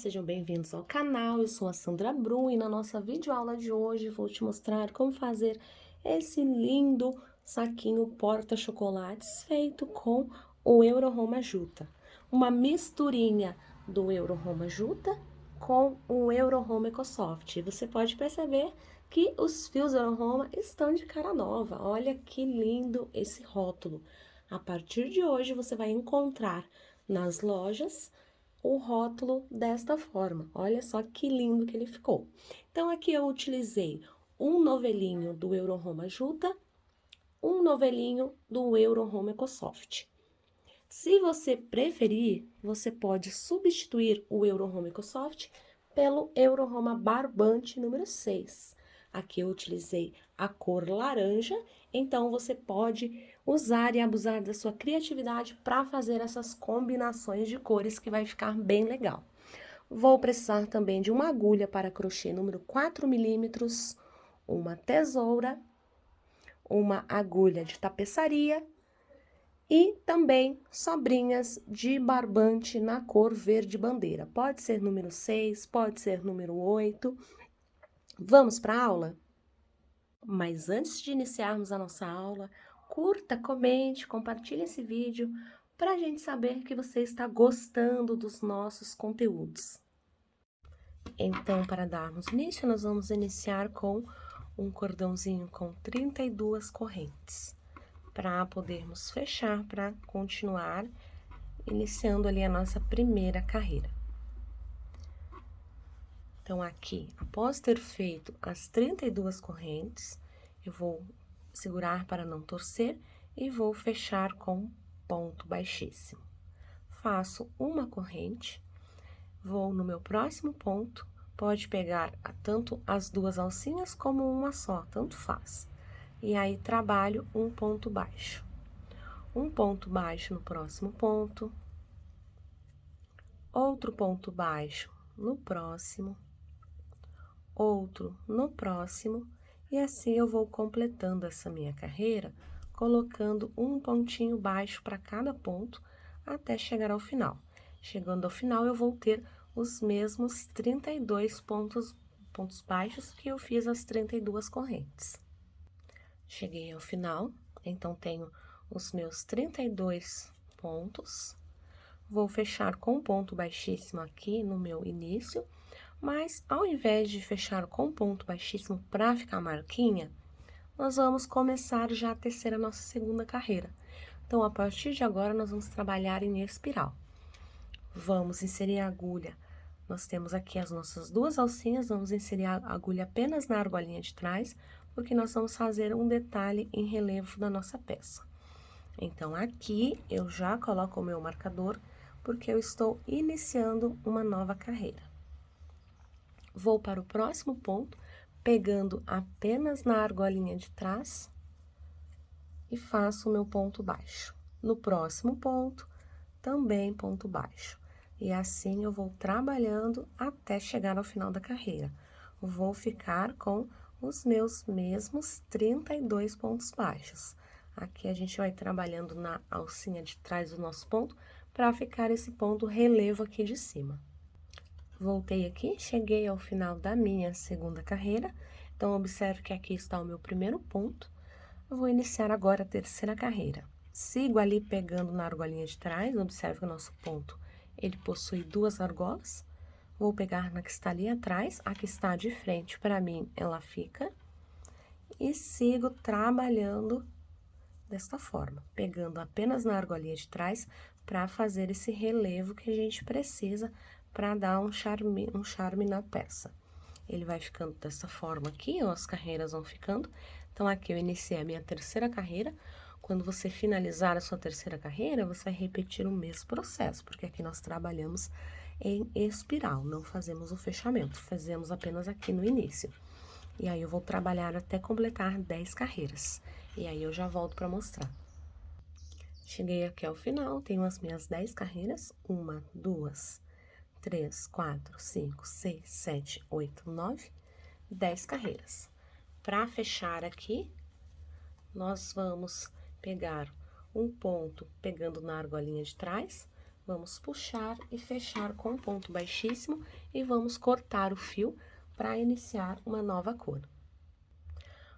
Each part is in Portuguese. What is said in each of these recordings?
sejam bem-vindos ao canal. Eu sou a Sandra Brum e na nossa videoaula de hoje vou te mostrar como fazer esse lindo saquinho porta-chocolates feito com o Euro-Roma Juta. Uma misturinha do Euro-Roma Juta com o Euro-Roma Ecosoft. Você pode perceber que os fios Euro-Roma estão de cara nova. Olha que lindo esse rótulo. A partir de hoje você vai encontrar nas lojas o rótulo desta forma. Olha só que lindo que ele ficou. Então, aqui eu utilizei um novelinho do Euro-Roma Juta, um novelinho do Euro-Roma Ecosoft. Se você preferir, você pode substituir o Euro-Roma Ecosoft pelo Euro-Roma Barbante número 6. Aqui eu utilizei a cor laranja, então você pode usar e abusar da sua criatividade para fazer essas combinações de cores que vai ficar bem legal. Vou precisar também de uma agulha para crochê número 4 milímetros, uma tesoura, uma agulha de tapeçaria e também sobrinhas de barbante na cor verde bandeira. Pode ser número 6, pode ser número 8. Vamos para a aula? Mas antes de iniciarmos a nossa aula, curta, comente, compartilhe esse vídeo para a gente saber que você está gostando dos nossos conteúdos. Então, para darmos início, nós vamos iniciar com um cordãozinho com 32 correntes, para podermos fechar, para continuar iniciando ali a nossa primeira carreira. Então, aqui, após ter feito as 32 correntes, eu vou segurar para não torcer e vou fechar com ponto baixíssimo. Faço uma corrente, vou no meu próximo ponto, pode pegar tanto as duas alcinhas como uma só, tanto faz. E aí, trabalho um ponto baixo. Um ponto baixo no próximo ponto, outro ponto baixo no próximo, outro no próximo, e assim eu vou completando essa minha carreira, colocando um pontinho baixo para cada ponto, até chegar ao final. Chegando ao final, eu vou ter os mesmos 32 pontos baixos que eu fiz as 32 correntes. Cheguei ao final, então tenho os meus 32 pontos. Vou fechar com um ponto baixíssimo aqui no meu início, mas ao invés de fechar com ponto baixíssimo para ficar marquinha, nós vamos começar já a tecer a nossa segunda carreira. Então, a partir de agora, nós vamos trabalhar em espiral. Vamos inserir a agulha. Nós temos aqui as nossas duas alcinhas, vamos inserir a agulha apenas na argolinha de trás, porque nós vamos fazer um detalhe em relevo da nossa peça. Então, aqui eu já coloco o meu marcador, porque eu estou iniciando uma nova carreira. Vou para o próximo ponto, pegando apenas na argolinha de trás e faço o meu ponto baixo. No próximo ponto, também ponto baixo. E assim eu vou trabalhando até chegar ao final da carreira. Vou ficar com os meus mesmos 32 pontos baixos. Aqui a gente vai trabalhando na alcinha de trás do nosso ponto, para ficar esse ponto relevo aqui de cima. Voltei aqui, cheguei ao final da minha segunda carreira, então observe que aqui está o meu primeiro ponto. Eu vou iniciar agora a terceira carreira. Sigo ali pegando na argolinha de trás, observe que o nosso ponto, ele possui duas argolas. Vou pegar na que está ali atrás, a que está de frente, para mim, ela fica. E sigo trabalhando desta forma, pegando apenas na argolinha de trás, para fazer esse relevo que a gente precisa para dar um charme na peça. Ele vai ficando dessa forma aqui, ó, as carreiras vão ficando. Então, aqui eu iniciei a minha terceira carreira. Quando você finalizar a sua terceira carreira, você vai repetir o mesmo processo, porque aqui nós trabalhamos em espiral, não fazemos o fechamento, fazemos apenas aqui no início. E aí, eu vou trabalhar até completar 10 carreiras. E aí, eu já volto para mostrar. Cheguei aqui ao final, tenho as minhas 10 carreiras, 1, 2, 3, 4, 5, 6, 7, 8, 9, 10 carreiras. Para fechar aqui, nós vamos pegar um ponto pegando na argolinha de trás, Vamos puxar e fechar com um ponto baixíssimo e vamos cortar o fio para iniciar uma nova cor.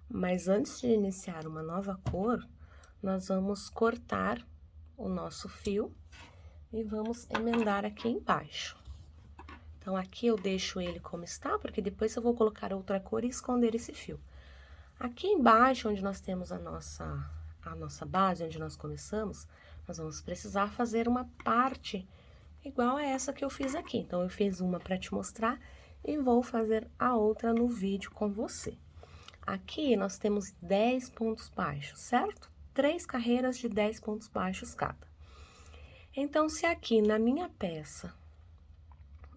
Mas antes de iniciar uma nova cor, nós vamos cortar o nosso fio e vamos emendar aqui embaixo. Então, aqui eu deixo ele como está, porque depois eu vou colocar outra cor e esconder esse fio. Aqui embaixo, onde nós temos a nossa base, onde nós começamos, nós vamos precisar fazer uma parte igual a essa que eu fiz aqui. Então, eu fiz uma para te mostrar e vou fazer a outra no vídeo com você. Aqui, nós temos 10 pontos baixos, certo? 3 carreiras de 10 pontos baixos cada. Então, se aqui na minha peça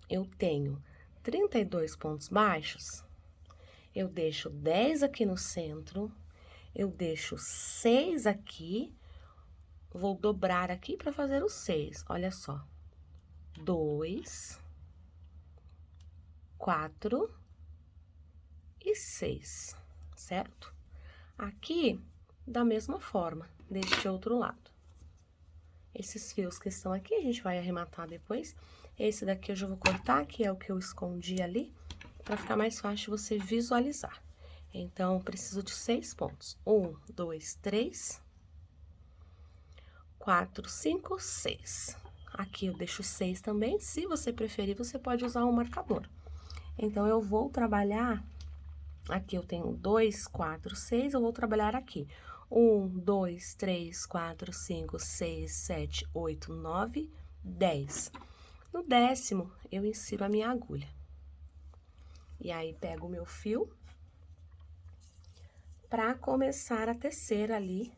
eu tenho 32 pontos baixos, eu deixo 10 aqui no centro, eu deixo 6 aqui, vou dobrar aqui para fazer os 6, olha só. 2, 4 e 6, certo? Aqui, da mesma forma, deste outro lado. Esses fios que estão aqui, a gente vai arrematar depois. Esse daqui eu já vou cortar, que é o que eu escondi ali, para ficar mais fácil você visualizar. Então, eu preciso de 6 pontos. 1, 2, 3, 4, 5, 6. Aqui eu deixo 6 também. Se você preferir, você pode usar um marcador. Então, eu vou trabalhar... Aqui eu tenho 2, 4, 6, eu vou trabalhar aqui. 1, 2, 3, 4, 5, 6, 7, 8, 9, 10. No 10º, eu insiro a minha agulha. E aí, pego o meu fio para começar a tecer ali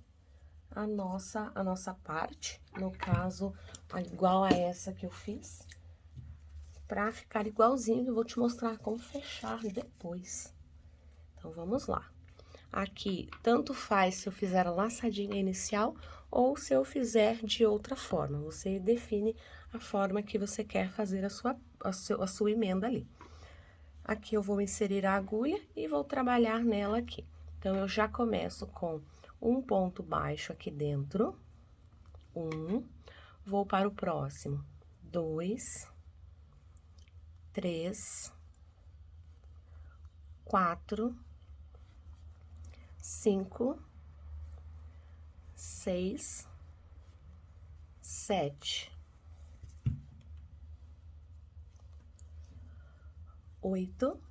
a nossa parte. No caso, igual a essa que eu fiz. Para ficar igualzinho, eu vou te mostrar como fechar depois. Então, vamos lá. Aqui, tanto faz se eu fizer a laçadinha inicial ou se eu fizer de outra forma. Você define a forma que você quer fazer a sua emenda ali. Aqui eu vou inserir a agulha e vou trabalhar nela aqui. Então, eu já começo com um ponto baixo aqui dentro. 1, vou para o próximo. 2, 3, 4, 5, 6, 7, 8,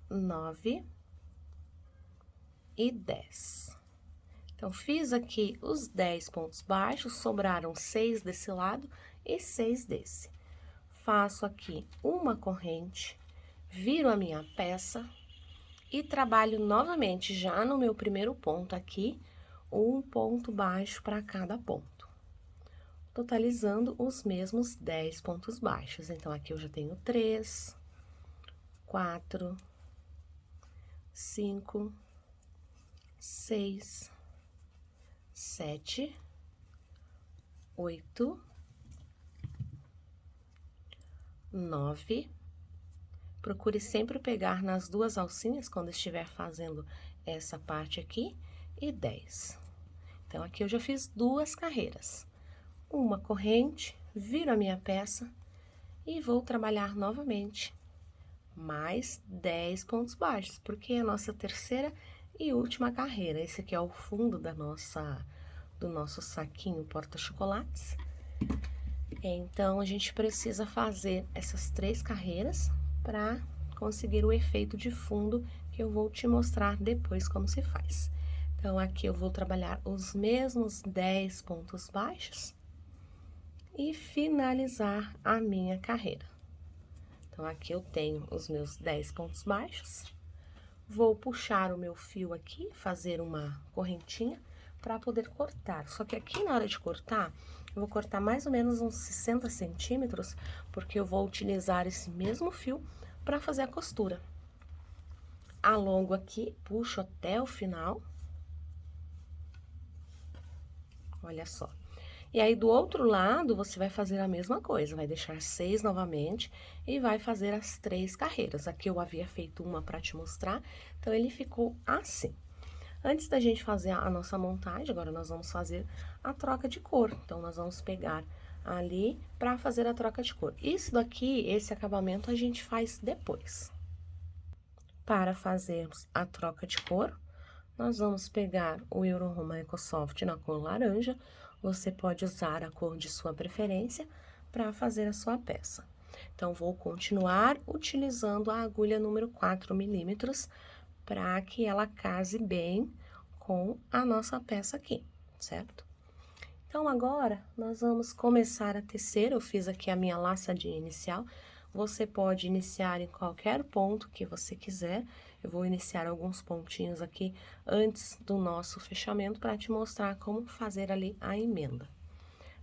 9 e 10. Então, fiz aqui os 10 pontos baixos, sobraram 6 desse lado e 6 desse. Faço aqui uma corrente, viro a minha peça e trabalho novamente, já no meu primeiro ponto aqui, um ponto baixo para cada ponto, totalizando os mesmos 10 pontos baixos. Então, aqui eu já tenho 3, 4, 5, 6, 7, 8, 9. Procure sempre pegar nas duas alcinhas quando estiver fazendo essa parte aqui, e 10. Então, aqui eu já fiz 2 carreiras. Uma corrente, viro a minha peça e vou trabalhar novamente mais 10 pontos baixos, porque é a nossa terceira e última carreira. Esse aqui é o fundo do nosso saquinho porta-chocolates. Então, a gente precisa fazer essas 3 carreiras para conseguir o efeito de fundo que eu vou te mostrar depois como se faz. Então, aqui eu vou trabalhar os mesmos 10 pontos baixos e finalizar a minha carreira. Então, aqui eu tenho os meus 10 pontos baixos, vou puxar o meu fio aqui, fazer uma correntinha para poder cortar. Só que aqui na hora de cortar, eu vou cortar mais ou menos uns 60 centímetros, porque eu vou utilizar esse mesmo fio para fazer a costura. Alongo aqui, puxo até o final. Olha só. E aí, do outro lado, você vai fazer a mesma coisa, vai deixar 6 novamente e vai fazer as 3 carreiras. Aqui eu havia feito uma para te mostrar, então ele ficou assim. Antes da gente fazer a nossa montagem, agora nós vamos fazer a troca de cor. Então, nós vamos pegar ali para fazer a troca de cor. Isso daqui, esse acabamento, a gente faz depois. Para fazermos a troca de cor, nós vamos pegar o Euro Home Ecosoft na cor laranja. Você pode usar a cor de sua preferência para fazer a sua peça. Então, vou continuar utilizando a agulha número 4 milímetros para que ela case bem com a nossa peça aqui, certo? Então, agora, nós vamos começar a tecer. Eu fiz aqui a minha laçadinha inicial. Você pode iniciar em qualquer ponto que você quiser. Eu vou iniciar alguns pontinhos aqui antes do nosso fechamento para te mostrar como fazer ali a emenda.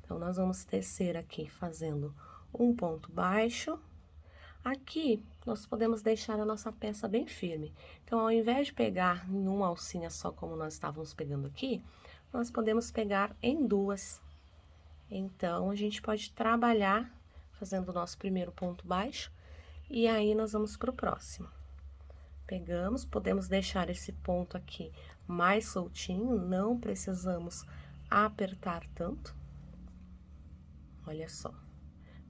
Então, nós vamos tecer aqui fazendo um ponto baixo. Aqui, nós podemos deixar a nossa peça bem firme. Então, ao invés de pegar em uma alcinha só como nós estávamos pegando aqui, nós podemos pegar em duas. Então, a gente pode trabalhar fazendo o nosso primeiro ponto baixo e aí nós vamos para o próximo. Pegamos, podemos deixar esse ponto aqui mais soltinho, não precisamos apertar tanto. Olha só,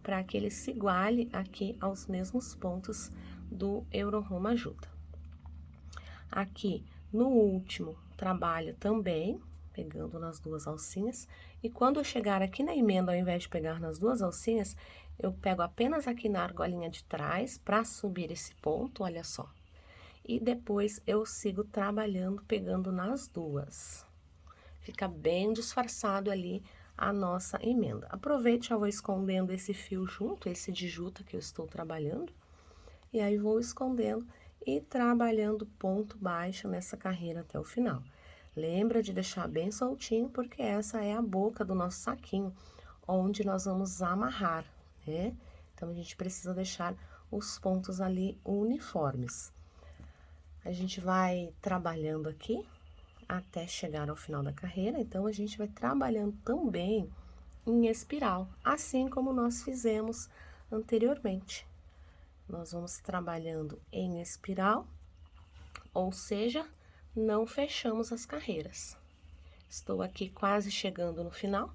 para que ele se iguale aqui aos mesmos pontos do Euro Home Ajuda. Aqui, no último, trabalho também, pegando nas duas alcinhas, e quando eu chegar aqui na emenda, ao invés de pegar nas duas alcinhas, eu pego apenas aqui na argolinha de trás para subir esse ponto, olha só. E depois eu sigo trabalhando, pegando nas duas. Fica bem disfarçado ali a nossa emenda. Aproveite, já vou escondendo esse fio junto, esse de juta que eu estou trabalhando, e aí vou escondendo e trabalhando ponto baixo nessa carreira até o final. Lembra de deixar bem soltinho, porque essa é a boca do nosso saquinho, onde nós vamos amarrar, né? Então, a gente precisa deixar os pontos ali uniformes. A gente vai trabalhando aqui até chegar ao final da carreira, então, a gente vai trabalhando também em espiral, assim como nós fizemos anteriormente. Nós vamos trabalhando em espiral, ou seja, não fechamos as carreiras. Estou aqui quase chegando no final,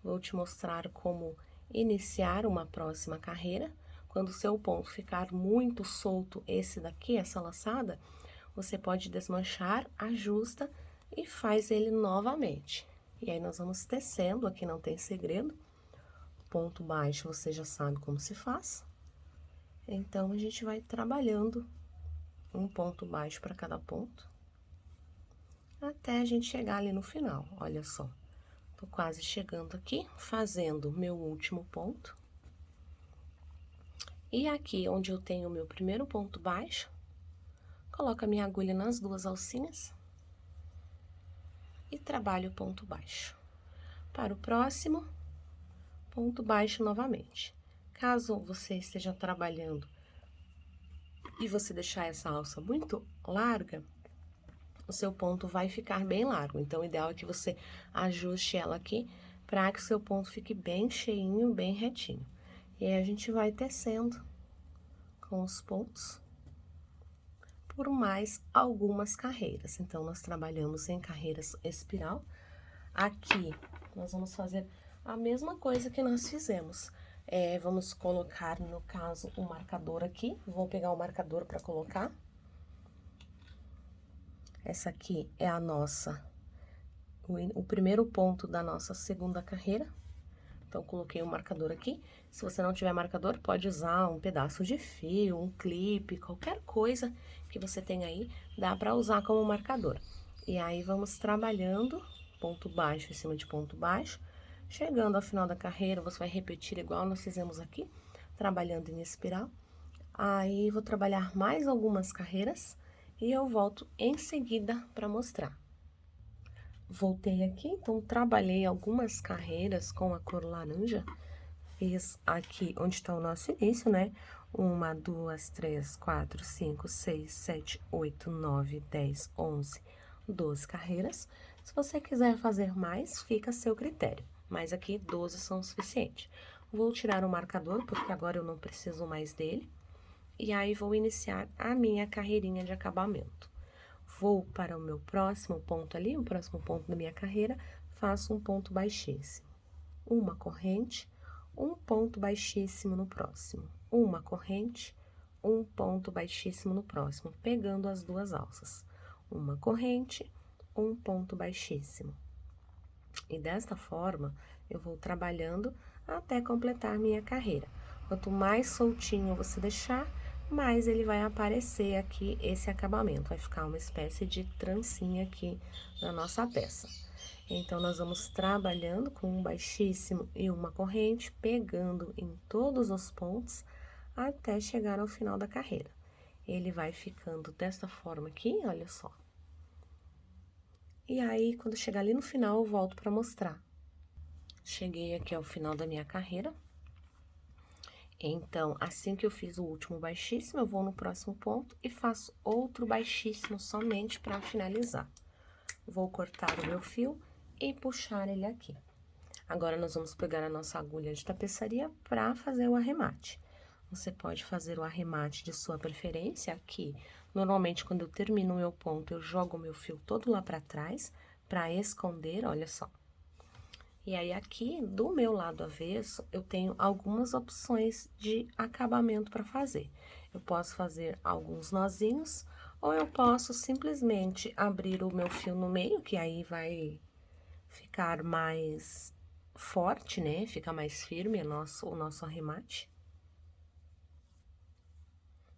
vou te mostrar como iniciar uma próxima carreira. Quando o seu ponto ficar muito solto, esse daqui, essa laçada, você pode desmanchar, ajusta e faz ele novamente. E aí, nós vamos tecendo, aqui não tem segredo. Ponto baixo, você já sabe como se faz. Então, a gente vai trabalhando um ponto baixo para cada ponto, até a gente chegar ali no final, olha só. Tô quase chegando aqui, fazendo meu último ponto. E aqui, onde eu tenho o meu primeiro ponto baixo, coloco a minha agulha nas duas alcinhas e trabalho o ponto baixo. Para o próximo, ponto baixo novamente. Caso você esteja trabalhando e você deixar essa alça muito larga, o seu ponto vai ficar bem largo. Então, o ideal é que você ajuste ela aqui para que o seu ponto fique bem cheinho, bem retinho. E aí, a gente vai tecendo com os pontos por mais algumas carreiras. Então, nós trabalhamos em carreiras espiral. Aqui, nós vamos fazer a mesma coisa que nós fizemos. Vamos colocar, no caso, o marcador aqui. Vou pegar o marcador para colocar. Essa aqui é a nossa, o primeiro ponto da nossa segunda carreira. Então, coloquei o marcador aqui. Se você não tiver marcador, pode usar um pedaço de fio, um clipe, qualquer coisa que você tenha aí, dá para usar como marcador. E aí, vamos trabalhando ponto baixo em cima de ponto baixo. Chegando ao final da carreira, você vai repetir igual nós fizemos aqui, trabalhando em espiral. Aí, vou trabalhar mais algumas carreiras e eu volto em seguida para mostrar. Voltei aqui, então, trabalhei algumas carreiras com a cor laranja. Fiz aqui onde está o nosso início, né? 1, 2, 3, 4, 5, 6, 7, 8, 9, 10, 11, 12 carreiras. Se você quiser fazer mais, fica a seu critério. Mas aqui, 12 são o suficiente. Vou tirar o marcador, porque agora eu não preciso mais dele. E aí, vou iniciar a minha carreirinha de acabamento. vou para o meu próximo ponto ali, o próximo ponto da minha carreira, faço um ponto baixíssimo. Uma corrente, um ponto baixíssimo no próximo. Uma corrente, um ponto baixíssimo no próximo, pegando as duas alças. Uma corrente, um ponto baixíssimo. E desta forma, eu vou trabalhando até completar minha carreira. Quanto mais soltinho você deixar, mais ele vai aparecer aqui esse acabamento. Vai ficar uma espécie de trancinha aqui na nossa peça. Então, nós vamos trabalhando com um baixíssimo e uma corrente, pegando em todos os pontos até chegar ao final da carreira. Ele vai ficando desta forma aqui, olha só. E aí, quando chegar ali no final, eu volto para mostrar. Cheguei aqui ao final da minha carreira. Então, assim que eu fiz o último baixíssimo, eu vou no próximo ponto e faço outro baixíssimo somente para finalizar. Vou cortar o meu fio e puxar ele aqui. Agora, nós vamos pegar a nossa agulha de tapeçaria para fazer o arremate. Você pode fazer o arremate de sua preferência aqui. Normalmente, quando eu termino o meu ponto, eu jogo o meu fio todo lá para trás, para esconder, olha só. E aí, aqui, do meu lado avesso, eu tenho algumas opções de acabamento para fazer. Eu posso fazer alguns nozinhos, ou eu posso simplesmente abrir o meu fio no meio, que aí vai ficar mais forte, né? Fica mais firme o nosso arremate.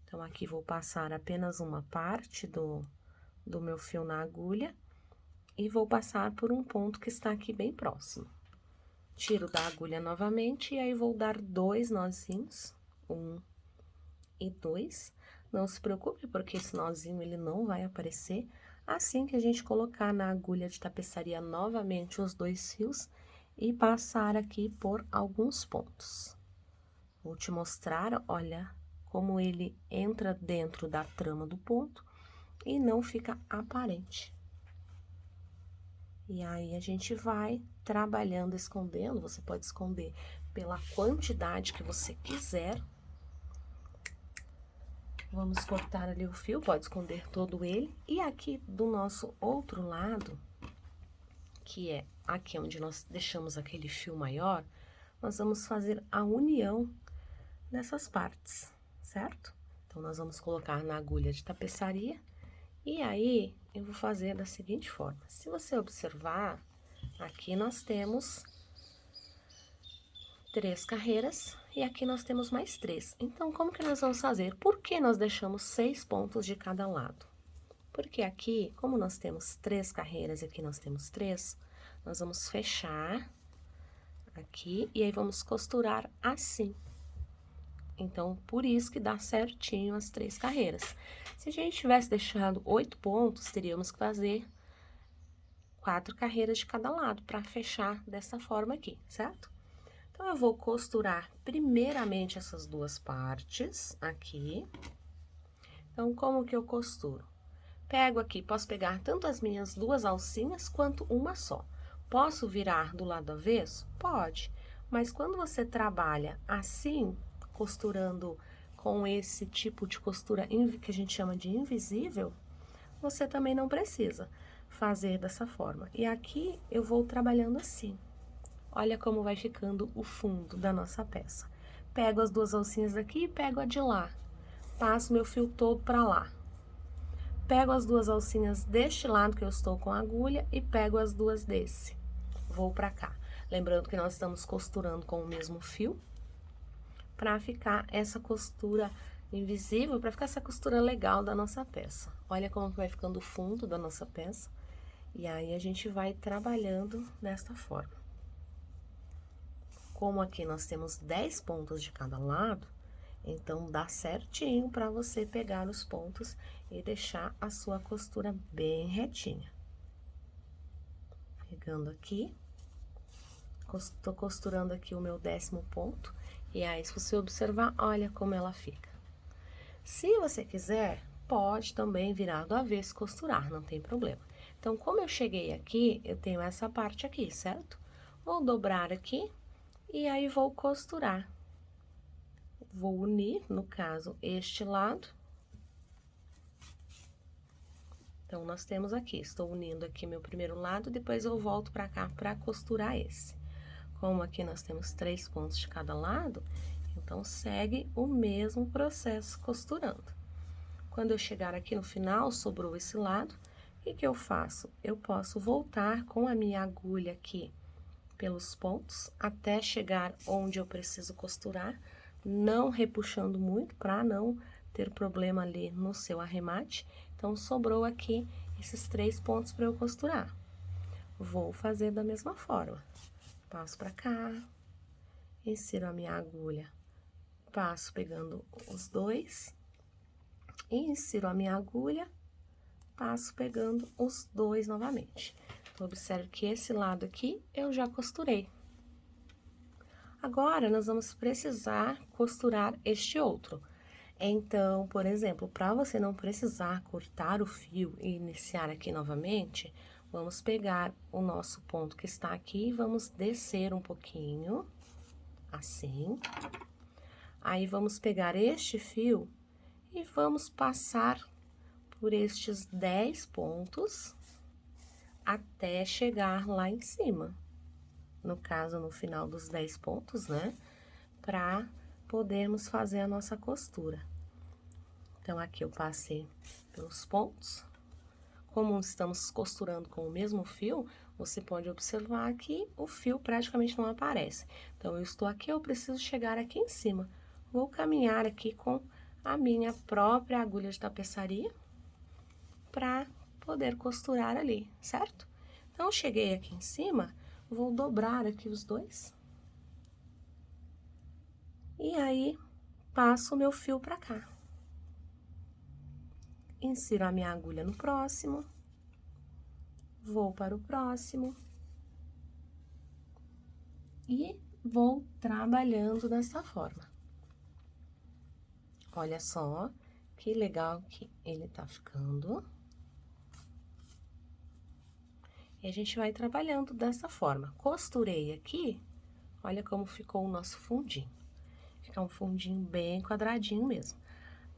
Então, aqui vou passar apenas uma parte do meu fio na agulha e vou passar por um ponto que está aqui bem próximo. Tiro da agulha novamente e aí vou dar 2 nozinhos, 1 e 2. Não se preocupe, porque esse nozinho ele não vai aparecer assim que a gente colocar na agulha de tapeçaria novamente os 2 fios e passar aqui por alguns pontos. Vou te mostrar, olha, como ele entra dentro da trama do ponto e não fica aparente. E aí, a gente vai trabalhando, escondendo, você pode esconder pela quantidade que você quiser. Vamos cortar ali o fio, pode esconder todo ele. E aqui do nosso outro lado, que é aqui onde nós deixamos aquele fio maior, nós vamos fazer a união dessas partes, certo? Então, nós vamos colocar na agulha de tapeçaria, e aí, eu vou fazer da seguinte forma. Se você observar, aqui nós temos 3 carreiras, e aqui nós temos mais 3. Então, como que nós vamos fazer? Por que nós deixamos 6 pontos de cada lado? Porque aqui, como nós temos 3 carreiras e aqui nós temos 3, nós vamos fechar aqui, e aí vamos costurar assim. Então, por isso que dá certinho as 3 carreiras. Se a gente tivesse deixado 8 pontos, teríamos que fazer 4 carreiras de cada lado, para fechar dessa forma aqui, certo? Então, eu vou costurar primeiramente essas 2 partes aqui. Então, como que eu costuro? Pego aqui, posso pegar tanto as minhas 2 alcinhas, quanto uma só. Posso virar do lado avesso? Pode. Mas quando você trabalha assim, costurando com esse tipo de costura que a gente chama de invisível, você também não precisa fazer dessa forma. E aqui eu vou trabalhando assim. Olha como vai ficando o fundo da nossa peça. Pego as 2 alcinhas daqui e pego a de lá. Passo meu fio todo para lá. Pego as 2 alcinhas deste lado que eu estou com a agulha e pego as 2 desse. Vou para cá. Lembrando que nós estamos costurando com o mesmo fio, para ficar essa costura invisível, para ficar essa costura legal da nossa peça. Olha como vai ficando o fundo da nossa peça. E aí, a gente vai trabalhando desta forma. Como aqui nós temos 10 pontos de cada lado, então, dá certinho para você pegar os pontos e deixar a sua costura bem retinha. Pegando aqui, tô costurando aqui o meu 10º ponto, e aí, se você observar, olha como ela fica. Se você quiser, pode também virar do avesso e costurar, não tem problema. Então, como eu cheguei aqui, eu tenho essa parte aqui, certo? Vou dobrar aqui, e aí vou costurar. Vou unir, no caso, este lado Então, nós temos aqui, estou unindo aqui meu primeiro lado, depois eu volto pra cá pra costurar esse. Como aqui nós temos 3 pontos de cada lado, então segue o mesmo processo costurando. Quando eu chegar aqui no final, sobrou esse lado, o que eu faço? Eu posso voltar com a minha agulha aqui pelos pontos, até chegar onde eu preciso costurar, não repuxando muito, para não ter problema ali no seu arremate. Então, sobrou aqui esses 3 pontos para eu costurar. Vou fazer da mesma forma. Passo para cá, insiro a minha agulha, passo pegando os dois, insiro a minha agulha, passo pegando os dois novamente. Então, observe que esse lado aqui eu já costurei. Agora, nós vamos precisar costurar este outro. Então, por exemplo, para você não precisar cortar o fio e iniciar aqui novamente, vamos pegar o nosso ponto que está aqui e vamos descer um pouquinho, assim. Aí, vamos pegar este fio e vamos passar por estes 10 pontos até chegar lá em cima. No caso, no final dos 10 pontos, né? Para podermos fazer a nossa costura. Então, aqui eu passei pelos pontos. Como estamos costurando com o mesmo fio, você pode observar que o fio praticamente não aparece. Então, eu estou aqui, eu preciso chegar aqui em cima. Vou caminhar aqui com a minha própria agulha de tapeçaria para poder costurar ali, certo? Então, cheguei aqui em cima, vou dobrar aqui os dois. E aí, passo o meu fio para cá. Insiro a minha agulha no próximo, vou para o próximo e vou trabalhando dessa forma. Olha só que legal que ele tá ficando. E a gente vai trabalhando dessa forma. Costurei aqui, olha como ficou o nosso fundinho. Fica um fundinho bem quadradinho mesmo.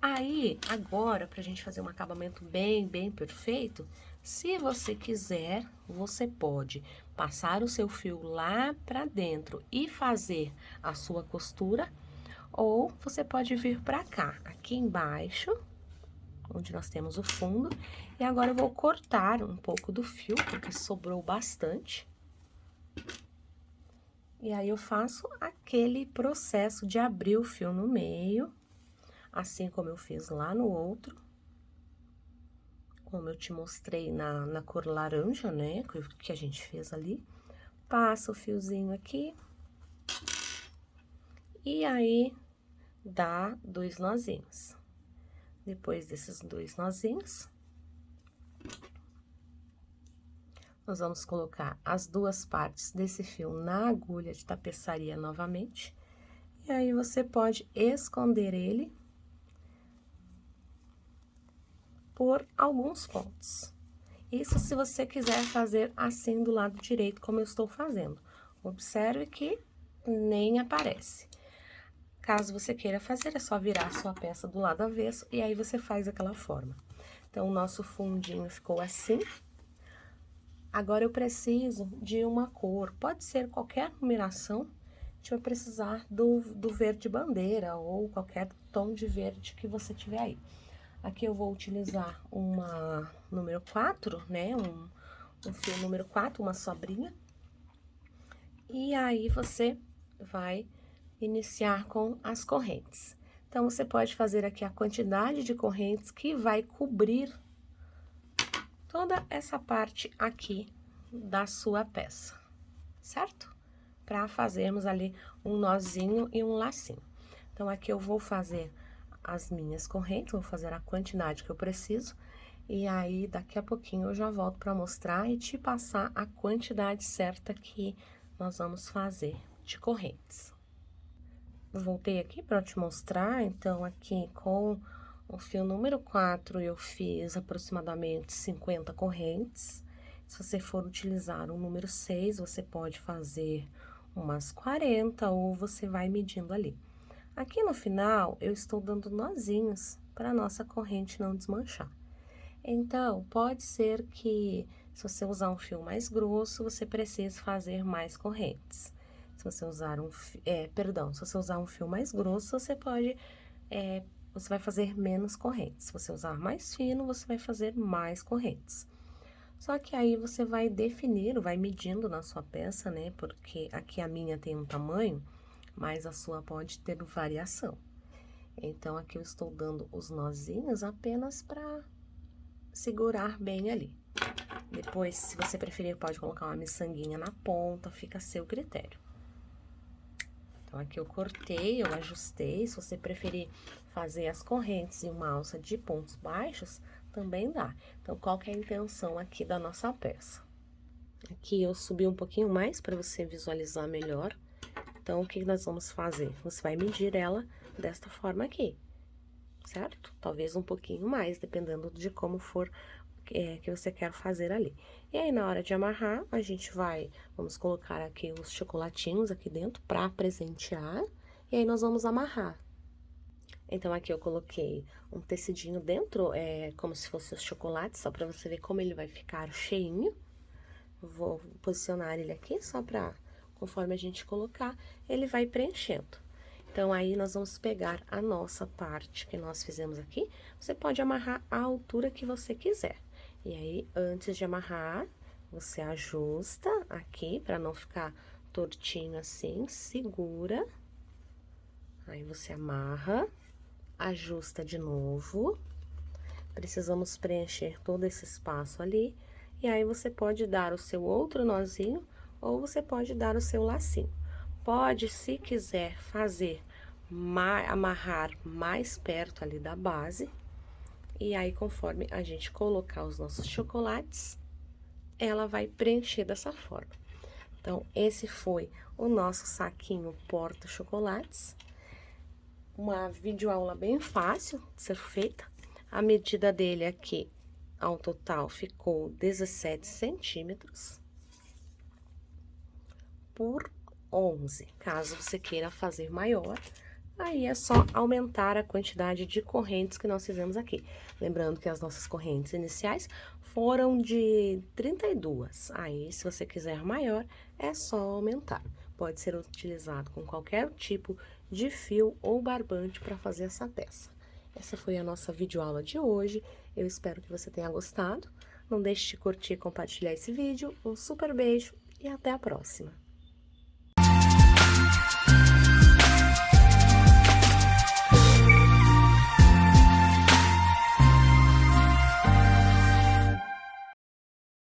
Aí, agora, pra gente fazer um acabamento bem perfeito, se você quiser, você pode passar o seu fio lá pra dentro e fazer a sua costura, ou você pode vir pra cá, aqui embaixo, onde nós temos o fundo, e agora eu vou cortar um pouco do fio, porque sobrou bastante. E aí, eu faço aquele processo de abrir o fio no meio, assim como eu fiz lá no outro, como eu te mostrei na cor laranja, né, que a gente fez ali. Passa o fiozinho aqui, e aí, dá 2 nozinhos. Depois desses 2 nozinhos, nós vamos colocar as 2 partes desse fio na agulha de tapeçaria novamente, e aí você pode esconder ele por alguns pontos. Isso se você quiser fazer assim do lado direito, como eu estou fazendo. Observe que nem aparece. Caso você queira fazer, é só virar a sua peça do lado avesso e aí você faz daquela forma. Então, o nosso fundinho ficou assim. Agora, eu preciso de uma cor, pode ser qualquer numeração, a gente vai precisar do verde bandeira ou qualquer tom de verde que você tiver aí. Aqui eu vou utilizar uma número 4, né, um fio número 4, uma sobrinha. E aí, você vai iniciar com as correntes. Então, você pode fazer aqui a quantidade de correntes que vai cobrir toda essa parte aqui da sua peça, certo? Para fazermos ali um nozinho e um lacinho. Então, aqui eu vou fazer as minhas correntes, vou fazer a quantidade que eu preciso, e aí daqui a pouquinho eu já volto para mostrar e te passar a quantidade certa que nós vamos fazer de correntes. Voltei aqui para te mostrar, então, aqui com o fio número 4, eu fiz aproximadamente 50 correntes. Se você for utilizar o número 6, você pode fazer umas 40 ou você vai medindo ali. Aqui no final, eu estou dando nozinhos para a nossa corrente não desmanchar. Então, pode ser que, se você usar um fio mais grosso, você precise fazer mais correntes. Se você usar se você usar um fio mais grosso, você vai fazer menos correntes. Se você usar mais fino, você vai fazer mais correntes. Só que aí você vai definir, vai medindo na sua peça, né? Porque aqui a minha tem um tamanho, mas a sua pode ter variação. Então, aqui eu estou dando os nozinhos apenas para segurar bem ali. Depois, se você preferir, pode colocar uma miçanguinha na ponta, fica a seu critério. Então, aqui eu cortei, eu ajustei. Se você preferir fazer as correntes e uma alça de pontos baixos, também dá. Então, qual que é a intenção aqui da nossa peça? Aqui eu subi um pouquinho mais para você visualizar melhor. Então, o que nós vamos fazer? Você vai medir ela desta forma aqui, certo? Talvez um pouquinho mais, dependendo de como for que você quer fazer ali. E aí, na hora de amarrar, vamos colocar aqui os chocolatinhos aqui dentro para presentear. E aí, nós vamos amarrar. Então, aqui eu coloquei um tecidinho dentro, como se fosse os chocolates, só para você ver como ele vai ficar cheinho. Vou posicionar ele aqui, só para, conforme a gente colocar, ele vai preenchendo. Então, aí, nós vamos pegar a nossa parte que nós fizemos aqui. Você pode amarrar a altura que você quiser. E aí, antes de amarrar, você ajusta aqui, para não ficar tortinho assim, segura. Aí, você amarra, ajusta de novo. Precisamos preencher todo esse espaço ali. E aí, você pode dar o seu outro nozinho, ou você pode dar o seu lacinho. Pode, se quiser, amarrar mais perto ali da base. E aí, conforme a gente colocar os nossos chocolates, ela vai preencher dessa forma. Então, esse foi o nosso saquinho porta-chocolates. Uma videoaula bem fácil de ser feita. A medida dele aqui, ao total, ficou 17 centímetros por 11. Caso você queira fazer maior, aí é só aumentar a quantidade de correntes que nós fizemos aqui. Lembrando que as nossas correntes iniciais foram de 32. Aí, se você quiser maior, é só aumentar. Pode ser utilizado com qualquer tipo de fio ou barbante para fazer essa peça. Essa foi a nossa videoaula de hoje. Eu espero que você tenha gostado. Não deixe de curtir e compartilhar esse vídeo. Um super beijo e até a próxima!